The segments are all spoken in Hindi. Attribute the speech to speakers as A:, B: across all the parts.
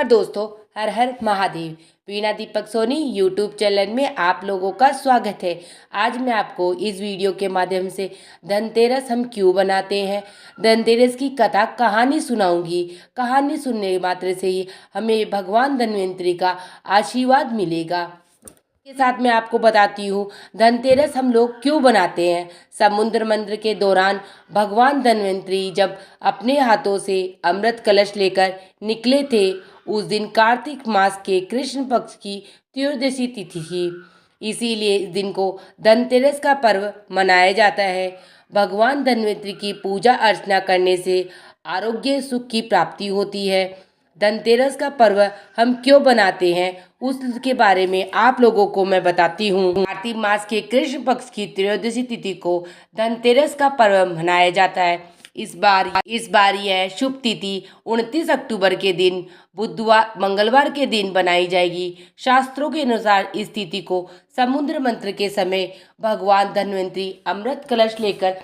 A: नमस्कार दोस्तों, हर हर महादेव। वीणा दीपक सोनी यूट्यूब चैनल में आप लोगों का स्वागत है। आज मैं आपको इस वीडियो के माध्यम से धनतेरस हम क्यों बनाते हैं, धनतेरस की कथा कहानी सुनाऊंगी। कहानी सुनने मात्र से ही हमें भगवान धन्वंतरि का आशीर्वाद मिलेगा। के साथ मैं आपको बताती हूँ धनतेरस हम लोग क्यों बनाते हैं। समुद्र मंथन के दौरान भगवान धन्वंतरि जब अपने हाथों से अमृत कलश लेकर निकले थे, उस दिन कार्तिक मास के कृष्ण पक्ष की त्रयोदशी तिथि थी। इसीलिए इस दिन को धनतेरस का पर्व मनाया जाता है। भगवान धन्वंतरि की पूजा अर्चना करने से आरोग्य सुख की प्राप्ति होती है। धनतेरस का पर्व हम क्यों बनाते हैं उसके बारे में आप लोगों को मैं बताती हूँ। कार्तिक मास के कृष्ण पक्ष की त्रयोदशी तिथि को धनतेरस का पर्व मनाया जाता है। इस बार यह शुभ तिथि 29 अक्टूबर के दिन बुधवार मंगलवार के दिन बनाई जाएगी। शास्त्रों के अनुसार इस तिथि को समुद्र मंथन के समय भगवान धन्वंतरि अमृत कलश लेकर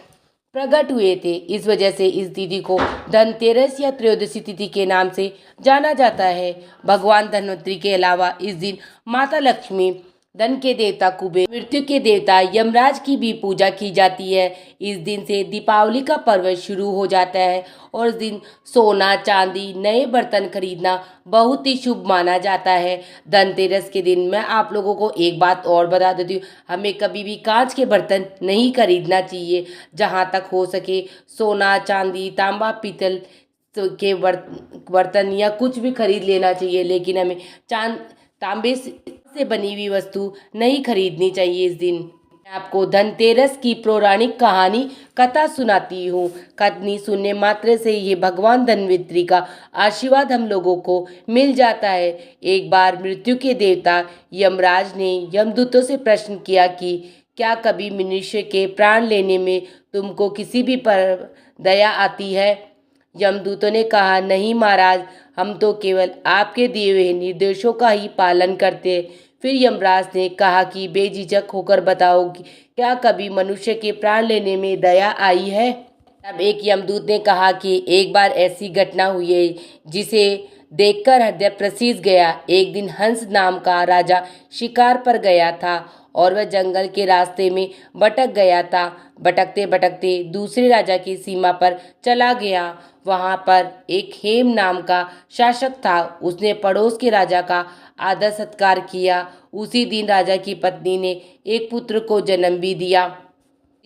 A: प्रकट हुए थे। इस वजह से इस तिथि को धनतेरस या त्रयोदशी तिथि के नाम से जाना जाता है। भगवान धन्वंतरि के अलावा इस दिन माता लक्ष्मी, धन के देवता कुबेर, मृत्यु के देवता यमराज की भी पूजा की जाती है। इस दिन से दीपावली का पर्व शुरू हो जाता है और इस दिन सोना चांदी नए बर्तन खरीदना बहुत ही शुभ माना जाता है। धनतेरस के दिन मैं आप लोगों को एक बात और बता देती हूँ, हमें कभी भी कांच के बर्तन नहीं खरीदना चाहिए। जहाँ तक हो सके सोना चांदी तांबा पीतल के बर्तन या कुछ भी खरीद लेना चाहिए, लेकिन हमें तांबे से बनी हुई वस्तु नहीं खरीदनी चाहिए। इस दिन मैं आपको धनतेरस की पौराणिक कहानी कथा सुनाती हूँ। कहानी सुनने मात्र से ये भगवान धन्वंतरि का आशीर्वाद हम लोगों को मिल जाता है। एक बार मृत्यु के देवता यमराज ने यमदूतों से प्रश्न किया कि क्या कभी मनुष्य के प्राण लेने में तुमको किसी भी पर दया आती है। यमदूतों ने कहा, नहीं महाराज, हम तो केवल आपके दिए हुए निर्देशों का ही पालन करते। फिर यमराज ने कहा कि बेझिझक होकर बताओ कि क्या कभी मनुष्य के प्राण लेने में दया आई है। तब एक यमदूत ने कहा कि एक बार ऐसी घटना हुई है जिसे देखकर हृदय प्रसीज गया। एक दिन हंस नाम का राजा शिकार पर गया था और वह जंगल के रास्ते में भटक गया था। भटकते भटकते दूसरे राजा की सीमा पर चला गया। वहां पर एक हेम नाम का शासक था। उसने पड़ोस के राजा का आदर सत्कार किया। उसी दिन राजा की पत्नी ने एक पुत्र को जन्म भी दिया।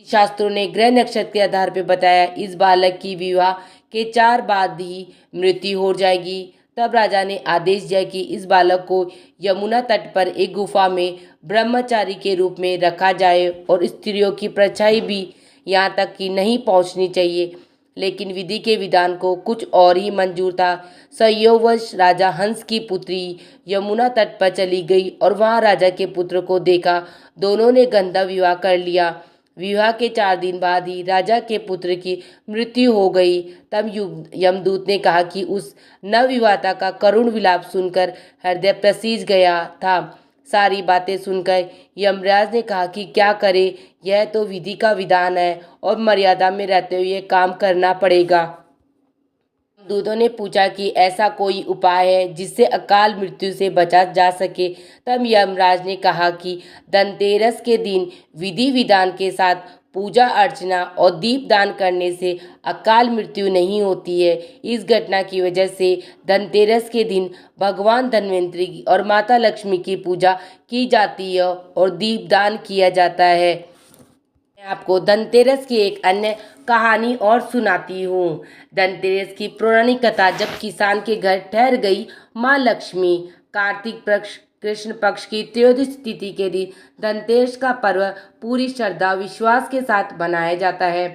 A: शास्त्रों ने ग्रह नक्षत्र के आधार पर बताया इस बालक की विवाह के 4 बाद ही मृत्यु हो जाएगी। तब राजा ने आदेश दिया कि इस बालक को यमुना तट पर एक गुफा में ब्रह्मचारी के रूप में रखा जाए और स्त्रियों की परछाई भी यहाँ तक कि नहीं पहुँचनी चाहिए। लेकिन विधि के विधान को कुछ और ही मंजूर था। संयोगवश राजा हंस की पुत्री यमुना तट पर चली गई और वहां राजा के पुत्र को देखा। दोनों ने गंधर्व विवाह कर लिया। विवाह के 4 दिन बाद ही राजा के पुत्र की मृत्यु हो गई। तब यमदूत ने कहा कि उस नवविवाहिता का करुण विलाप सुनकर हृदय प्रसीज गया था। सारी बातें सुनकर यमराज ने कहा कि क्या करे, यह तो विधि का विधान है और मर्यादा में रहते हुए काम करना पड़ेगा। दूतों ने पूछा कि ऐसा कोई उपाय है जिससे अकाल मृत्यु से बचा जा सके। तब यमराज ने कहा कि धनतेरस के दिन विधि विधान के साथ पूजा अर्चना और दीप दान करने से अकाल मृत्यु नहीं होती है। इस घटना की वजह से धनतेरस के दिन भगवान धन्वंतरि और माता लक्ष्मी की पूजा की जाती है और दीप दान किया जाता है। मैं आपको धनतेरस की एक अन्य कहानी और सुनाती हूँ। धनतेरस की पौराणिक कथा। जब किसान के घर ठहर गई माँ लक्ष्मी। कार्तिक कृष्ण पक्ष की त्रयोदशी तिथि के दिन धनतेरस का पर्व पूरी श्रद्धा विश्वास के साथ मनाया जाता है।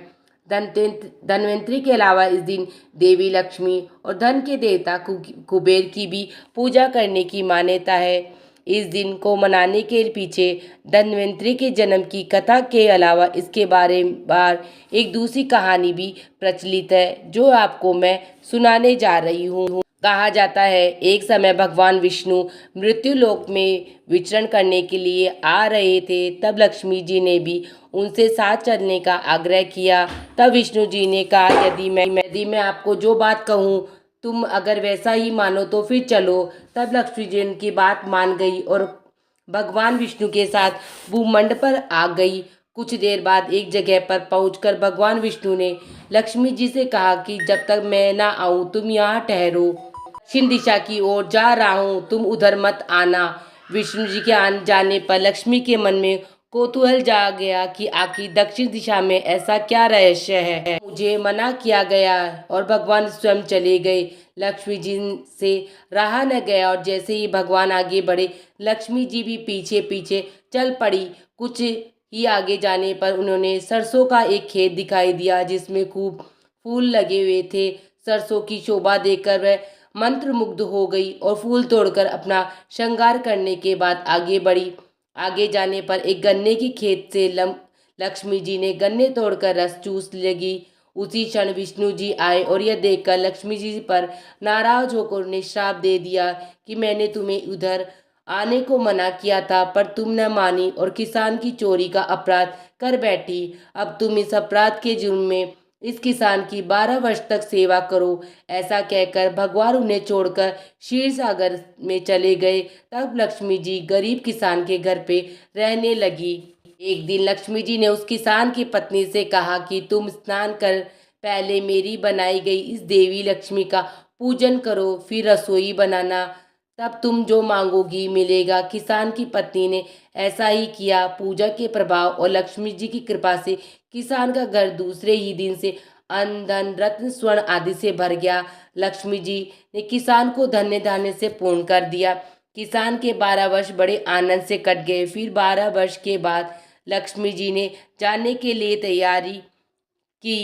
A: धन्वंतरि के अलावा इस दिन देवी लक्ष्मी और धन के देवता कुबेर की भी पूजा करने की मान्यता है। इस दिन को मनाने के पीछे धन्वंतरि के जन्म की कथा के अलावा इसके बारे में एक दूसरी कहानी भी प्रचलित है, जो आपको मैं सुनाने जा रही हूँ। कहा जाता है एक समय भगवान विष्णु मृत्यु लोक में विचरण करने के लिए आ रहे थे। तब लक्ष्मी जी ने भी उनसे साथ चलने का आग्रह किया। तब विष्णु जी ने कहा, यदि मैं आपको जो बात कहूँ तुम अगर वैसा ही मानो तो फिर चलो। तब लक्ष्मी जी उनकी बात मान गई और भगवान विष्णु के साथ भूमंड पर आ गई। कुछ देर बाद एक जगह पर पहुंचकर भगवान विष्णु ने लक्ष्मी जी से कहा कि जब तक मैं ना आऊं तुम यहाँ ठहरो। दक्षिण दिशा की ओर जा रहा हूँ, तुम उधर मत आना। विष्णु जी के आने जाने पर लक्ष्मी के मन में कौतूहल जा गया कि आखिर दक्षिण दिशा में ऐसा क्या रहस्य है, मुझे मना किया गया और भगवान स्वयं चले गए। लक्ष्मी जी से रहा न गया और जैसे ही भगवान आगे बढ़े लक्ष्मी जी भी पीछे पीछे चल पड़ी। कुछ ही आगे जाने पर उन्होंने सरसों का एक खेत दिखाई दिया जिसमें खूब फूल लगे हुए थे। सरसों की शोभा देखकर वह मंत्रमुग्ध हो गई और फूल तोड़कर अपना श्रृंगार करने के बाद आगे बढ़ी। आगे जाने पर एक गन्ने की खेत से लक्ष्मी जी ने गन्ने तोड़कर रस चूस लगी। उसी क्षण विष्णु जी आए और यह देखकर लक्ष्मी जी पर नाराज होकर उन्हें श्राप दे दिया कि मैंने तुम्हें उधर आने को मना किया था पर तुम न मानी और किसान की चोरी का अपराध कर बैठी। अब तुम इस अपराध के जुर्म में इस किसान की 12 वर्ष तक सेवा करो। ऐसा कहकर भगवान उन्हें छोड़कर क्षीर सागर में चले गए। तब लक्ष्मी जी गरीब किसान के घर पे रहने लगी। एक दिन लक्ष्मी जी ने उस किसान की पत्नी से कहा कि तुम स्नान कर पहले मेरी बनाई गई इस देवी लक्ष्मी का पूजन करो, फिर रसोई बनाना, तब तुम जो मांगोगी मिलेगा। किसान की पत्नी ने ऐसा ही किया। पूजा के प्रभाव और लक्ष्मी जी की कृपा से किसान का घर दूसरे ही दिन से अन्न धन रत्न स्वर्ण आदि से भर गया। लक्ष्मी जी ने किसान को धन्य धान्य से पूर्ण कर दिया। किसान के 12 वर्ष बड़े आनंद से कट गए। फिर 12 वर्ष के बाद लक्ष्मी जी ने जाने के लिए तैयारी की।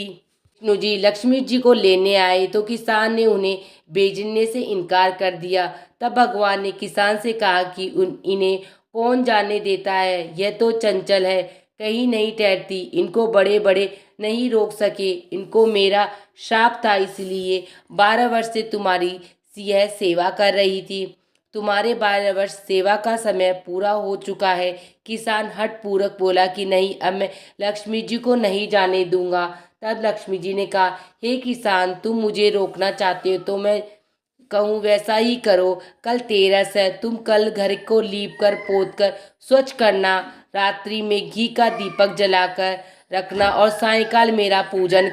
A: विष्णु जी लक्ष्मी जी को लेने आए तो किसान ने उन्हें भेजने से इनकार कर दिया। तब भगवान ने किसान से कहा कि इन्हें कौन जाने देता है, यह तो चंचल है, कहीं नहीं ठहरती, इनको बड़े बड़े नहीं रोक सके। इनको मेरा श्राप था, इसलिए 12 वर्ष से तुम्हारी यह सेवा कर रही थी। तुम्हारे 12 वर्ष सेवा का समय पूरा हो चुका है। किसान हठ पूर्वक बोला कि नहीं, अब मैं लक्ष्मी जी को नहीं जाने दूंगा। तब लक्ष्मी जी ने कहा, हे किसान, तुम मुझे रोकना चाहते हो तो मैं कहूँ वैसा ही करो। कल तेरस है, तुम कल घर को लीप कर पोत कर स्वच्छ करना, रात्रि में घी का दीपक जलाकर रखना और सायंकाल मेरा पूजन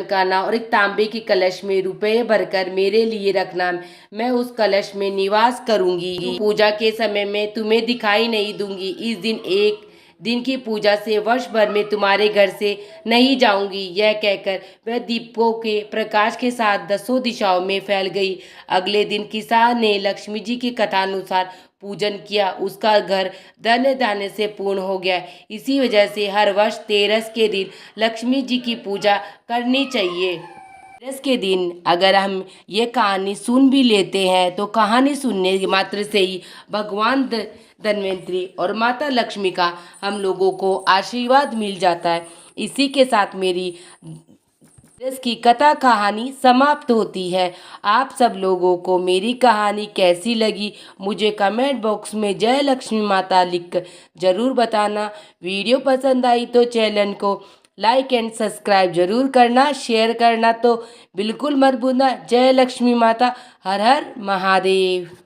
A: करना और एक तांबे के कलश में रुपए भरकर मेरे लिए रखना। मैं उस कलश में निवास करूंगी। पूजा के समय में तुम्हें दिखाई नहीं दूंगी। इस दिन एक दिन की पूजा से वर्ष भर में तुम्हारे घर से नहीं जाऊंगी। यह कहकर वह दीपकों के प्रकाश के साथ 10 दिशाओं में फैल गई। अगले दिन किसान ने लक्ष्मी जी की कथानुसार पूजन किया। उसका घर धन्य धान्य से पूर्ण हो गया। इसी वजह से हर वर्ष तेरस के दिन लक्ष्मी जी की पूजा करनी चाहिए। तेरस के दिन अगर हम ये कहानी सुन भी लेते हैं तो कहानी सुनने मात्र से ही भगवान धन्वंतरी और माता लक्ष्मी का हम लोगों को आशीर्वाद मिल जाता है। इसी के साथ मेरी इसकी कथा कहानी समाप्त होती है। आप सब लोगों को मेरी कहानी कैसी लगी मुझे कमेंट बॉक्स में जय लक्ष्मी माता लिख जरूर बताना। वीडियो पसंद आई तो चैनल को लाइक एंड सब्सक्राइब जरूर करना, शेयर करना तो बिल्कुल मत भूलना। जय लक्ष्मी माता, हर हर महादेव।